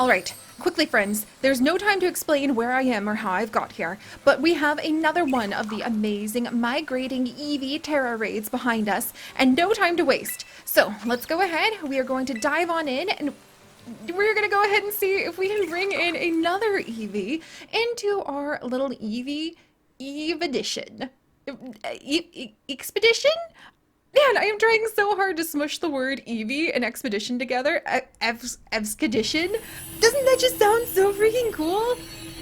Alright, quickly friends, there's no time to explain where I am or how I've got here, but we have another one of the amazing migrating Eevee Terra raids behind us, and no time to waste. So, let's go ahead, we are going to dive on in, and we're going to go ahead and see if we can bring in another Eevee into our little Eevee Expedition. Expedition? Man, I am trying so hard to smush the word Eevee and expedition together. Expedition? Doesn't that just sound so freaking cool?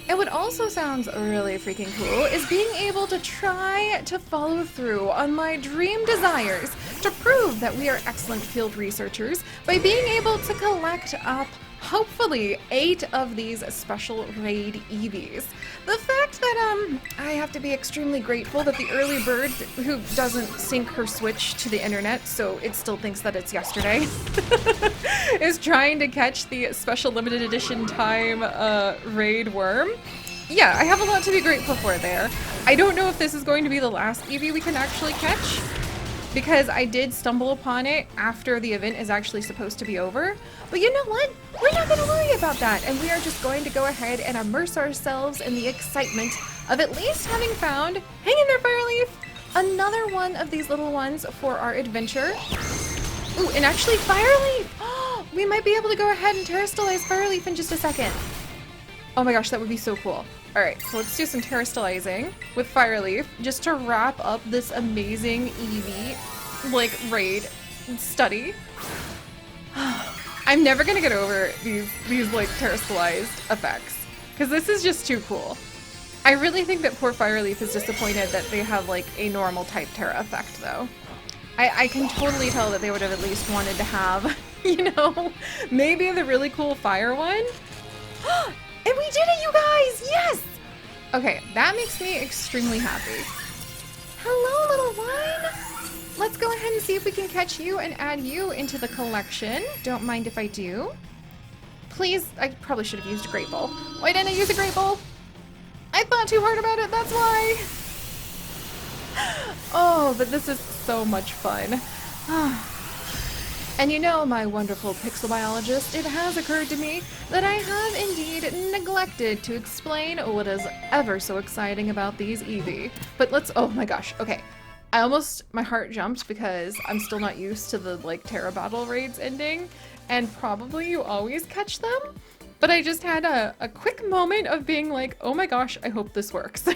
And what also sounds really freaking cool is being able to try to follow through on my dream desires to prove that we are excellent field researchers by being able to collect up hopefully 8 of these special raid Eevees. The fact that I have to be extremely grateful that the early bird, who doesn't sync her Switch to the internet, so it still thinks that it's yesterday, is trying to catch the special limited edition time raid worm. Yeah, I have a lot to be grateful for there. I don't know if this is going to be the last Eevee we can actually catch, because I did stumble upon it after the event is actually supposed to be over. But you know what? We're not going to worry about that, and we are just going to go ahead and immerse ourselves in the excitement of at least having found, hang in there Fireleaf, another one of these little ones for our adventure. Ooh, and actually Fireleaf! Oh, we might be able to go ahead and terrestrialize Fireleaf in just a second. Oh my gosh, that would be so cool. Alright, so let's do some terrestrializing with Fireleaf just to wrap up this amazing Eevee, like, raid study. I'm never gonna get over these like, terrestrialized effects, because this is just too cool. I really think that poor Fireleaf is disappointed that they have, like, a normal type Terra effect, though. I can totally tell that they would have at least wanted to have, you know, maybe the really cool fire one. And we did it, you guys! Yes! Okay, that makes me extremely happy. Hello, little one! Let's go ahead and see if we can catch you and add you into the collection. Don't mind if I do. Please, I probably should have used a Great Ball. Why didn't I use a Great Ball? I thought too hard about it, that's why! Oh, but this is so much fun. And you know, my wonderful pixel biologist, it has occurred to me that I have indeed neglected to explain what is ever so exciting about these Eevee. But let's, oh my gosh, okay. My heart jumped because I'm still not used to the, like, Terra Battle raids ending, and probably you always catch them. But I just had a quick moment of being like, oh my gosh, I hope this works.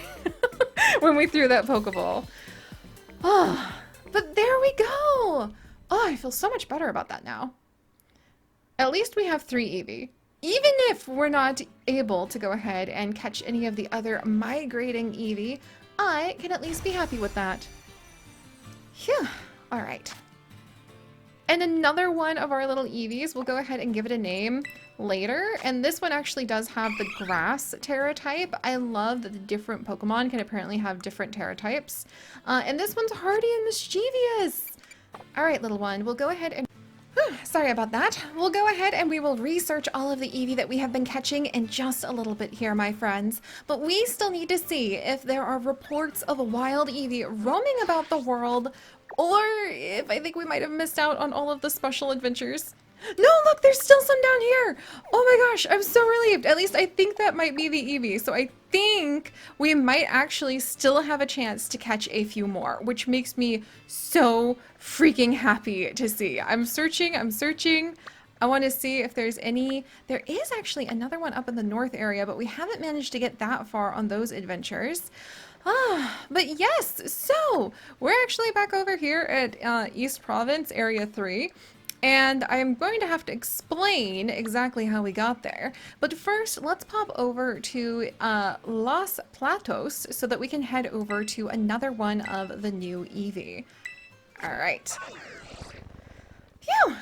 When we threw that Pokeball. Oh, but there we go! Oh, I feel so much better about that now. At least we have 3 Eevee. Even if we're not able to go ahead and catch any of the other migrating Eevee, I can at least be happy with that. Phew. Alright. And another one of our little Eevees, we'll go ahead and give it a name later. And this one actually does have the grass Terra type. I love that the different Pokemon can apparently have different Terra types. And this one's hardy and mischievous. Alright, little one, we'll go ahead and... Sorry about that. We'll go ahead and we will research all of the Eevee that we have been catching in just a little bit here, my friends. But we still need to see if there are reports of a wild Eevee roaming about the world, or if I think we might have missed out on all of the special adventures. No, look, there's still some down here! Oh my gosh, I'm so relieved. At least I think that might be the Eevee. So I think we might actually still have a chance to catch a few more, which makes me so freaking happy to see. I'm searching. I want to see if there's any... There is actually another one up in the north area, but we haven't managed to get that far on those adventures. But yes, so we're actually back over here at East Province, Area 3. And I'm going to have to explain exactly how we got there. But first, let's pop over to Los Platos so that we can head over to another one of the new Eevee. Alright. Phew!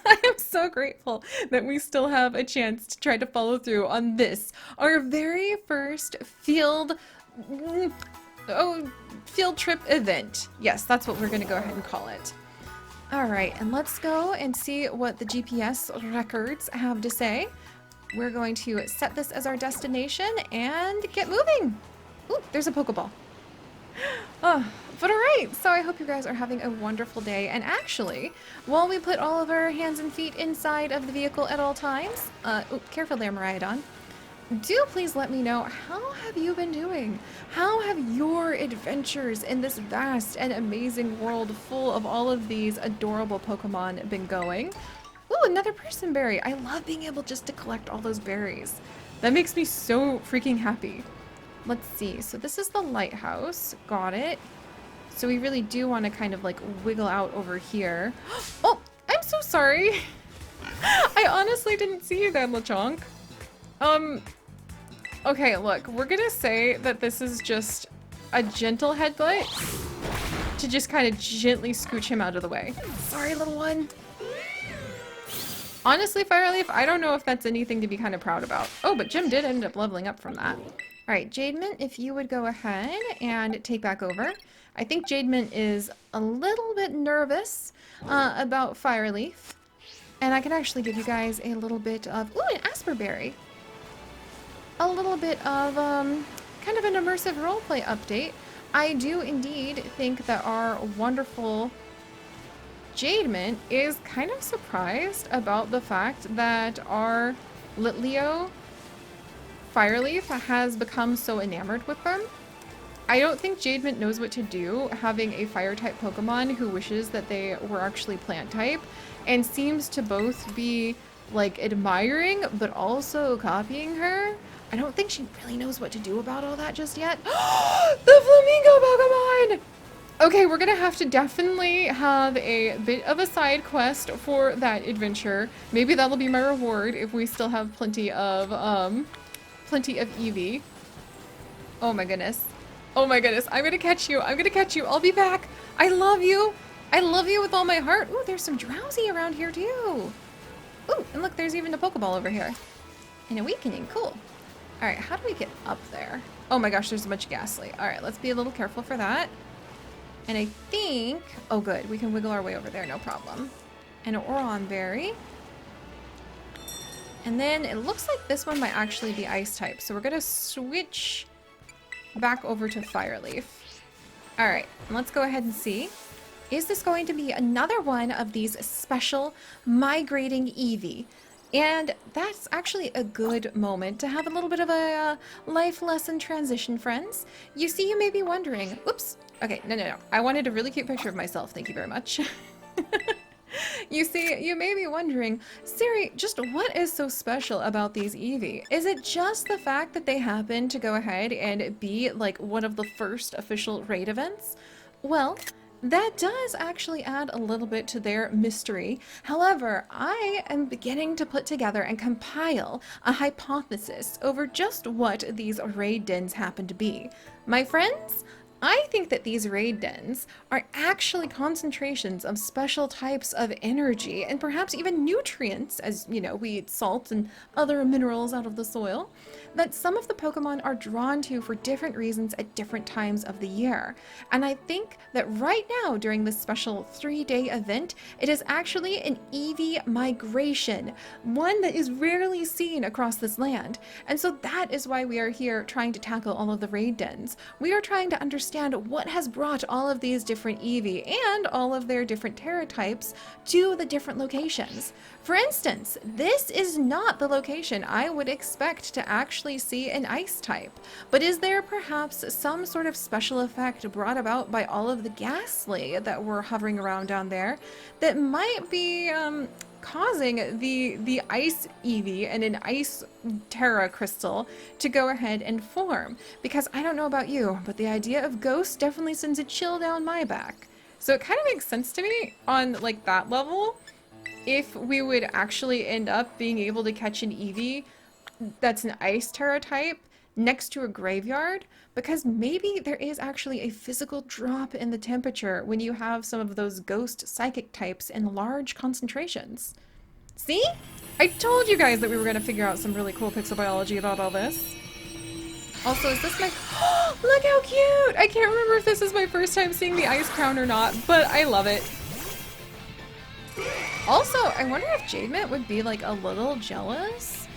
I am so grateful that we still have a chance to try to follow through on this, our very first field trip event. Yes, that's what we're going to go ahead and call it. Alright, and let's go and see what the GPS records have to say. We're going to set this as our destination and get moving. Ooh, there's a Pokeball. Oh, but alright, so I hope you guys are having a wonderful day. And actually, while we put all of our hands and feet inside of the vehicle at all times, careful there, Miraidon. Do please let me know, how have you been doing? How have your adventures in this vast and amazing world full of all of these adorable Pokemon been going? Ooh, another person berry. I love being able just to collect all those berries. That makes me so freaking happy. Let's see. So this is the lighthouse. Got it. So we really do want to kind of like wiggle out over here. Oh, I'm so sorry. I honestly didn't see you there, Lechonk. Okay, look, we're gonna say that this is just a gentle headbutt to just kind of gently scooch him out of the way. Sorry, little one. Honestly, Fireleaf, I don't know if that's anything to be kind of proud about. Oh, but Jim did end up leveling up from that. All right, Jademint, if you would go ahead and take back over. I think Jademint is a little bit nervous about Fireleaf. And I can actually give you guys a little bit of, ooh, an Asperberry. A little bit of kind of an immersive roleplay update. I do indeed think that our wonderful Jademint is kind of surprised about the fact that our Litleo Fireleaf has become so enamored with them. I don't think Jademint knows what to do having a fire-type Pokemon who wishes that they were actually plant-type and seems to both be like admiring but also copying her. I don't think she really knows what to do about all that just yet. The Flamingo Pokemon! Okay, we're gonna have to definitely have a bit of a side quest for that adventure. Maybe that'll be my reward if we still have plenty of Eevee. Oh my goodness. Oh my goodness. I'm gonna catch you. I'm gonna catch you. I'll be back. I love you. I love you with all my heart. Ooh, there's some Drowsy around here too. Ooh, and look, there's even a Pokeball over here. And a weakening. Cool. All right, how do we get up there? Oh my gosh, there's a bunch of Ghastly. All right, let's be a little careful for that. And I think, oh good, we can wiggle our way over there, no problem. And an Oron Berry. And then it looks like this one might actually be Ice type. So we're gonna switch back over to Fireleaf. All right, let's go ahead and see. Is this going to be another one of these special migrating Eevee? And that's actually a good moment to have a little bit of a life lesson transition, friends. You see, you may be wondering, oops, okay, no. I wanted a really cute picture of myself, thank you very much. You see, you may be wondering, Seri, just what is so special about these Eevee? Is it just the fact that they happen to go ahead and be like one of the first official raid events? Well, that does actually add a little bit to their mystery. However, I am beginning to put together and compile a hypothesis over just what these raid dens happen to be. My friends, I think that these raid dens are actually concentrations of special types of energy and perhaps even nutrients, as you know, we eat salt and other minerals out of the soil, that some of the Pokemon are drawn to for different reasons at different times of the year. And I think that right now, during this special 3-day event, it is actually an Eevee migration, one that is rarely seen across this land. And so that is why we are here trying to tackle all of the raid dens. We are trying to understand what has brought all of these different Eevee and all of their different Terra types to the different locations. For instance, this is not the location I would expect to actually see an Ice type, but is there perhaps some sort of special effect brought about by all of the Ghastly that were hovering around down there that might be causing the Ice Eevee and an Ice Terra crystal to go ahead and form? Because I don't know about you, but the idea of ghosts definitely sends a chill down my back. So it kind of makes sense to me on like that level if we would actually end up being able to catch an Eevee that's an Ice Terra type next to a graveyard, because maybe there is actually a physical drop in the temperature when you have some of those ghost psychic types in large concentrations. See? I told you guys that we were going to figure out some really cool pixel biology about all this. Also, is this my... Look how cute! I can't remember if this is my first time seeing the Ice Crown or not, but I love it. Also, I wonder if Jademint would be like a little jealous,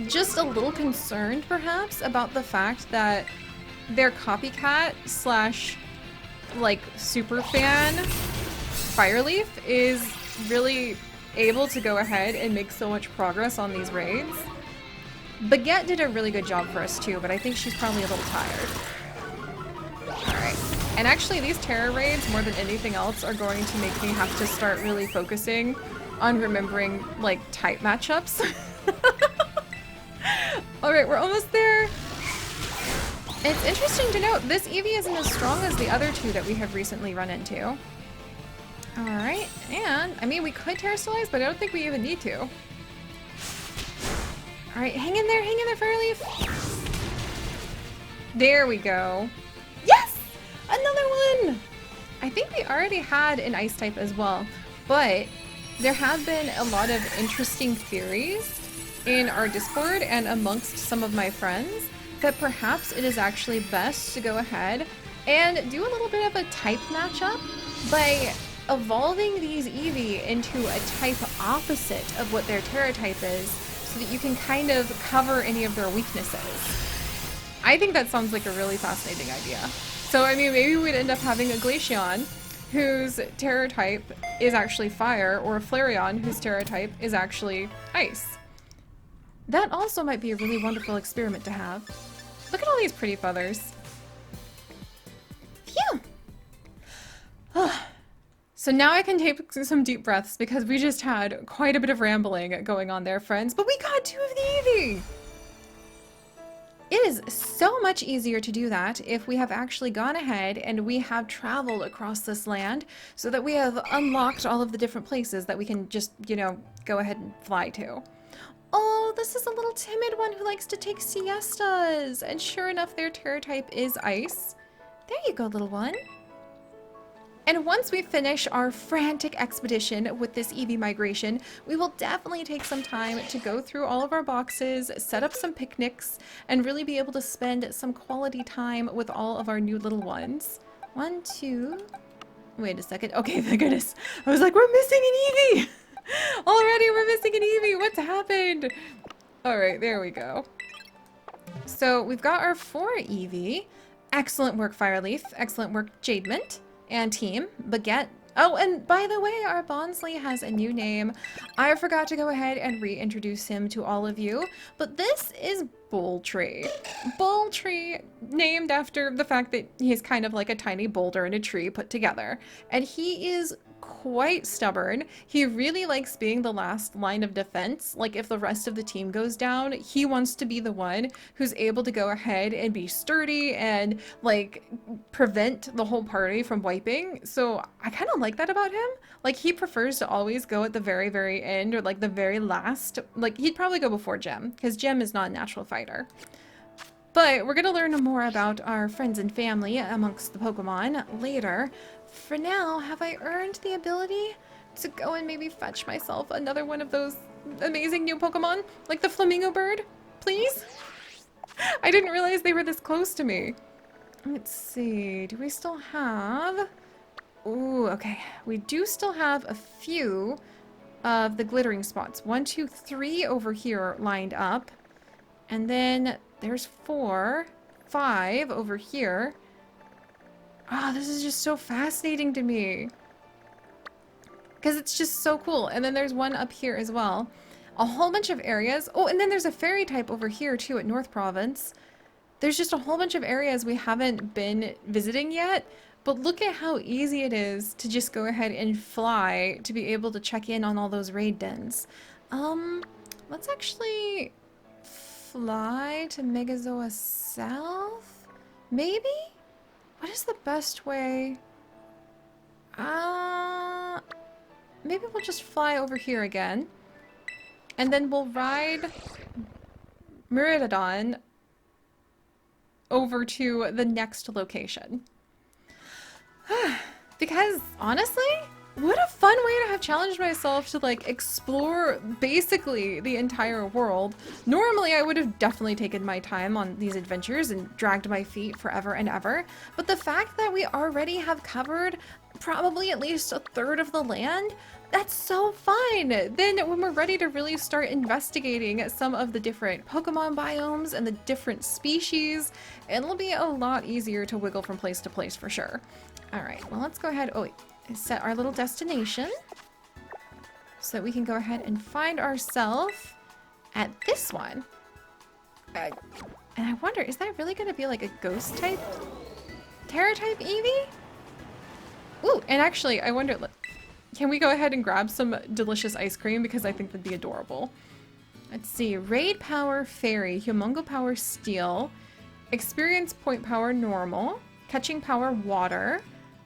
just a little concerned perhaps about the fact that their copycat slash like super fan Fireleaf is really able to go ahead and make so much progress on these raids. Baguette did a really good job for us too, but I think she's probably a little tired. Alright. And actually these Terra raids, more than anything else, are going to make me have to start really focusing on remembering, like, type matchups. Alright, we're almost there. It's interesting to note, this Eevee isn't as strong as the other two that we have recently run into. Alright, and, I mean, we could Terrastallize, but I don't think we even need to. Alright, hang in there, Fireleaf. There we go. Yes! Another one! I think we already had an ice type as well, but there have been a lot of interesting theories in our Discord and amongst some of my friends that perhaps it is actually best to go ahead and do a little bit of a type matchup by evolving these Eevee into a type opposite of what their Terra type is, so that you can kind of cover any of their weaknesses. I think that sounds like a really fascinating idea. So, I mean, maybe we'd end up having a Glaceon whose Terra type is actually fire, or a Flareon whose Terra type is actually ice. That also might be a really wonderful experiment to have. Look at all these pretty feathers. Phew! So now I can take some deep breaths because we just had quite a bit of rambling going on there, friends, but we got 2 of the Eevee! It is so much easier to do that if we have actually gone ahead and we have traveled across this land so that we have unlocked all of the different places that we can just, you know, go ahead and fly to. Oh, this is a little timid one who likes to take siestas, and sure enough, their Terra type is ice. There you go, little one. And once we finish our frantic expedition with this Eevee migration, we will definitely take some time to go through all of our boxes, set up some picnics, and really be able to spend some quality time with all of our new little ones. 1, 2... Wait a second. Okay, thank goodness. I was like, we're missing an Eevee! Already we're missing an Eevee! What's happened? Alright, there we go. So we've got our 4 Eevee. Excellent work, Fireleaf. Excellent work, Jademint. And team, Baguette. Oh, and by the way, our Bonsly has a new name. I forgot to go ahead and reintroduce him to all of you, but this is Bulltree. Bulltree, named after the fact that he's kind of like a tiny boulder in a tree put together. And he is quite stubborn. He really likes being the last line of defense. Like, if the rest of the team goes down, he wants to be the one who's able to go ahead and be sturdy and, like, prevent the whole party from wiping. So I kind of like that about him. Like, he prefers to always go at the very, very end, or like the very last. Like, he'd probably go before Gem, because Gem is not a natural fighter. But we're going to learn more about our friends and family amongst the Pokemon later. For now, have I earned the ability to go and maybe fetch myself another one of those amazing new Pokemon? Like the Flamingo Bird? Please? I didn't realize they were this close to me. Let's see. Do we still have... Ooh, okay. We do still have a few of the glittering spots. 1, 2, 3 over here lined up. And then there's 4, 5 over here. Oh, this is just so fascinating to me. Because it's just so cool. And then there's one up here as well. A whole bunch of areas. Oh, and then there's a fairy type over here too at North Province. There's just a whole bunch of areas we haven't been visiting yet. But look at how easy it is to just go ahead and fly to be able to check in on all those raid dens. Let's actually fly to Megazoa South? Maybe? What is the best way? Maybe we'll just fly over here again. And then we'll ride Miraidon over to the next location. Because, honestly, what a fun way to have challenged myself to, like, explore basically the entire world. Normally, I would have definitely taken my time on these adventures and dragged my feet forever and ever. But the fact that we already have covered probably at least a third of the land, that's so fun! Then when we're ready to really start investigating some of the different Pokemon biomes and the different species, it'll be a lot easier to wiggle from place to place for sure. All right, well, let's go ahead. Oh, wait. Set our little destination so that we can go ahead and find ourselves at this one. And I wonder, is that really going to be like a ghost type, terror type Eevee? Ooh, and actually, I wonder, can we go ahead and grab some delicious ice cream? Because I think that'd be adorable. Let's see, Raid Power Fairy, Humongo Power Steel, Experience Point Power Normal, Catching Power Water.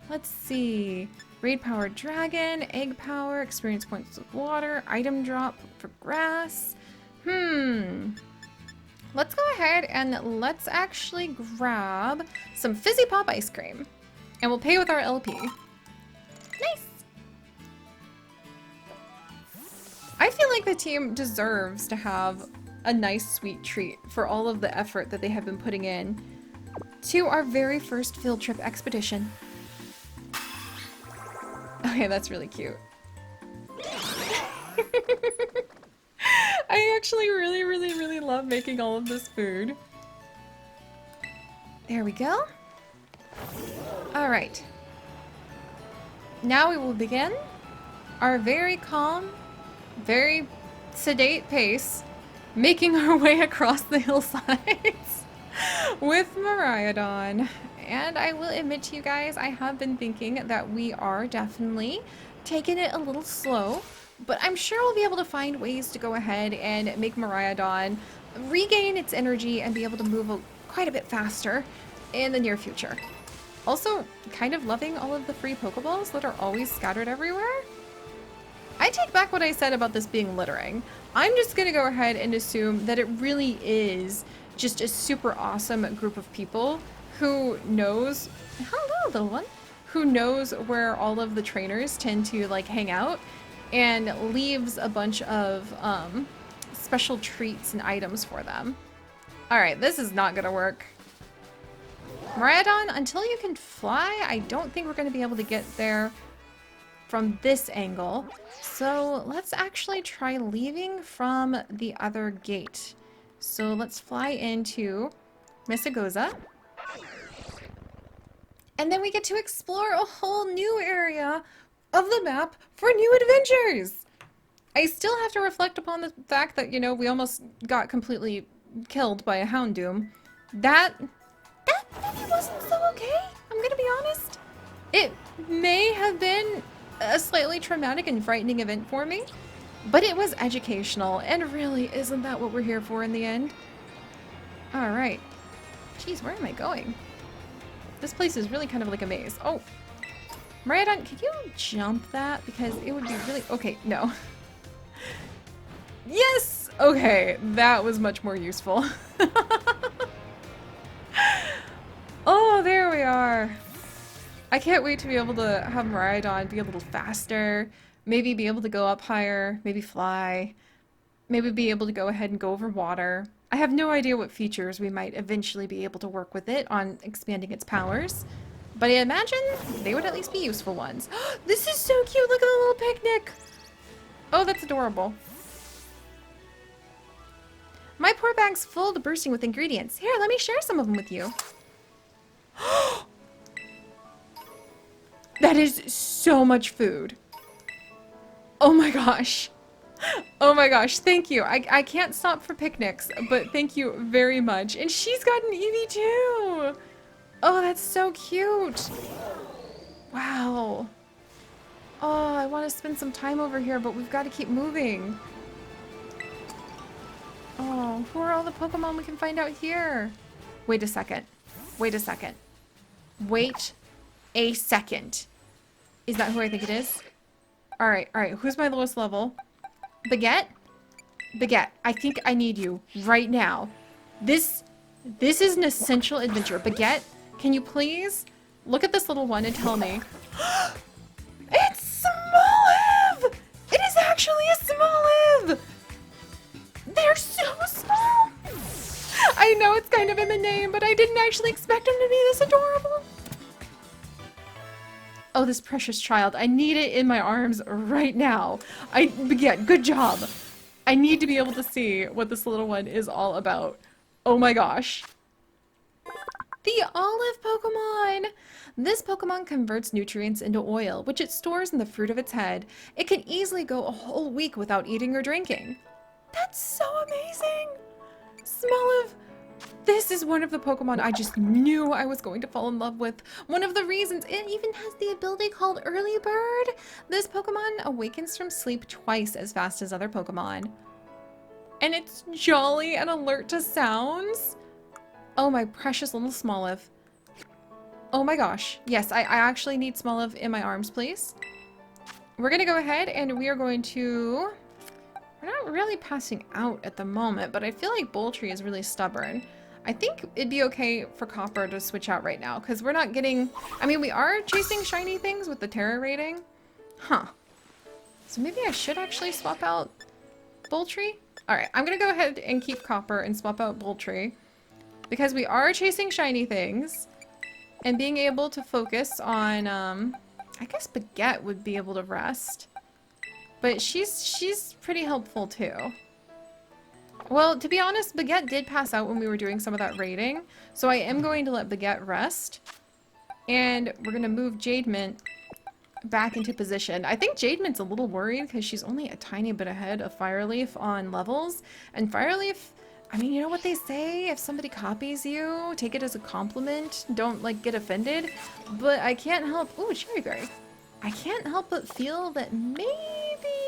Let's see, Raid Power Dragon, Egg Power, Experience Points of Water, Item Drop for Grass. Let's go ahead and let's actually grab some Fizzy Pop ice cream. And we'll pay with our LP. Nice! I feel like the team deserves to have a nice sweet treat for all of the effort that they have been putting in to our very first field trip expedition. Okay, that's really cute. I actually really love making all of this food. There we go. Alright. Now we will begin our very calm, very sedate pace, making our way across the hillsides with Miraidon. And I will admit to you guys, I have been thinking that we are definitely taking it a little slow, but I'm sure we'll be able to find ways to go ahead and make Miraidon regain its energy and be able to move quite a bit faster in the near future. Also, kind of loving all of the free Pokeballs that are always scattered everywhere. I take back what I said about this being littering. I'm just gonna go ahead and assume that it really is just a super awesome group of people who knows, hello little one, who knows where all of the trainers tend to like hang out and leaves a bunch of special treats and items for them. Alright, this is not gonna work. Miraidon, until you can fly, I don't think we're gonna be able to get there from this angle. So let's actually try leaving from the other gate. So let's fly into Misagoza. And then we get to explore a whole new area of the map for new adventures. I still have to reflect upon the fact that, you know, we almost got completely killed by a Houndoom. That maybe wasn't so okay, I'm gonna be honest. It may have been a slightly traumatic and frightening event for me, but it was educational, and really, isn't that what we're here for in the end? Alright. Jeez, where am I going? This place is really kind of like a maze. Oh! Miraidon, could you jump that? Because it would be really... Okay, no. Yes! Okay, that was much more useful. Oh, there we are. I can't wait to be able to have Miraidon be a little faster, maybe be able to go up higher, maybe fly, maybe be able to go ahead and go over water. I have no idea what features we might eventually be able to work with it on expanding its powers, but I imagine they would at least be useful ones. This is so cute! Look at the little picnic! Oh, that's adorable. My poor bag's full to bursting with ingredients. Here, let me share some of them with you. That is so much food. Oh my gosh. Oh my gosh, thank you. I can't stop for picnics, but thank you very much. And she's got an Eevee too. Oh, that's so cute. Wow. Oh, I want to spend some time over here, but we've got to keep moving. Oh, who are all the Pokemon we can find out here? Wait a second. Wait a second. Wait a second. Is that who I think it is? Alright, who's my lowest level? Baguette? Baguette, I think I need you right now. This is an essential adventure. Baguette, can you please look at this little one and tell me? It's SMOLIV! It is actually a SMOLIV! They're so small! I know it's kind of in the name, but I didn't actually expect them to be this adorable. Oh, this precious child. I need it in my arms right now. Baguette, good job. I need to be able to see what this little one is all about. Oh my gosh. The olive Pokemon! This Pokemon converts nutrients into oil, which it stores in the fruit of its head. It can easily go a whole week without eating or drinking. That's so amazing! Smoliv, this is one of the Pokemon I just knew I was going to fall in love with. One of the reasons it even has the ability called Early Bird. This Pokemon awakens from sleep twice as fast as other Pokemon. And it's jolly and alert to sounds. Oh, my precious little Smoliv. Oh my gosh. Yes, I actually need Smoliv in my arms, please. We're going to go ahead and we are going to... We're not really passing out at the moment, but I feel like Boltree is really stubborn. I think it'd be okay for Copper to switch out right now, because we're not getting... I mean, we are chasing shiny things with the Terra rating. Huh. So maybe I should actually swap out Boltree? Alright, I'm going to go ahead and keep Copper and swap out Boltree, because we are chasing shiny things, and being able to focus on, I guess Baguette would be able to rest. But she's pretty helpful too. Well, to be honest, Baguette did pass out when we were doing some of that raiding, so I am going to let Baguette rest. And we're going to move Jademint back into position. I think Jademint's a little worried because she's only a tiny bit ahead of Fireleaf on levels. And Fireleaf, I mean, you know what they say? If somebody copies you, take it as a compliment. Don't, like, get offended. But I can't help... Ooh, Cherry Berry. I can't help but feel that maybe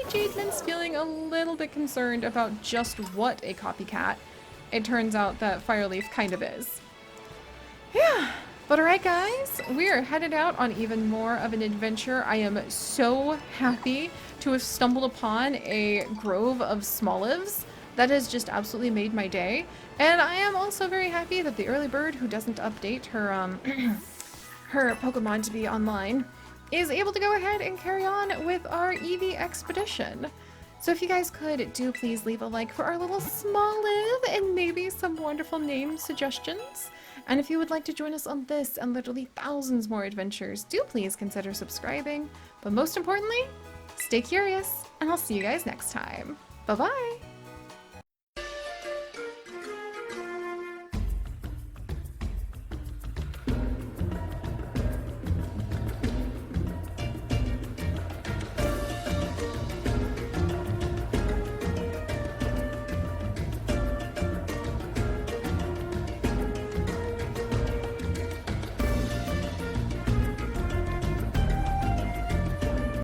Jademint's feeling a little bit concerned about just what a copycat it turns out that Fireleaf kind of is. Yeah, but alright guys, we are headed out on even more of an adventure. I am so happy to have stumbled upon a grove of Smolivs. That has just absolutely made my day. And I am also very happy that the early bird who doesn't update her, her Pokemon to be online is able to go ahead and carry on with our Eevee expedition. So if you guys could, do please leave a like for our little Smoliv and maybe some wonderful name suggestions. And if you would like to join us on this and literally thousands more adventures, do please consider subscribing. But most importantly, stay curious, and I'll see you guys next time. Bye-bye!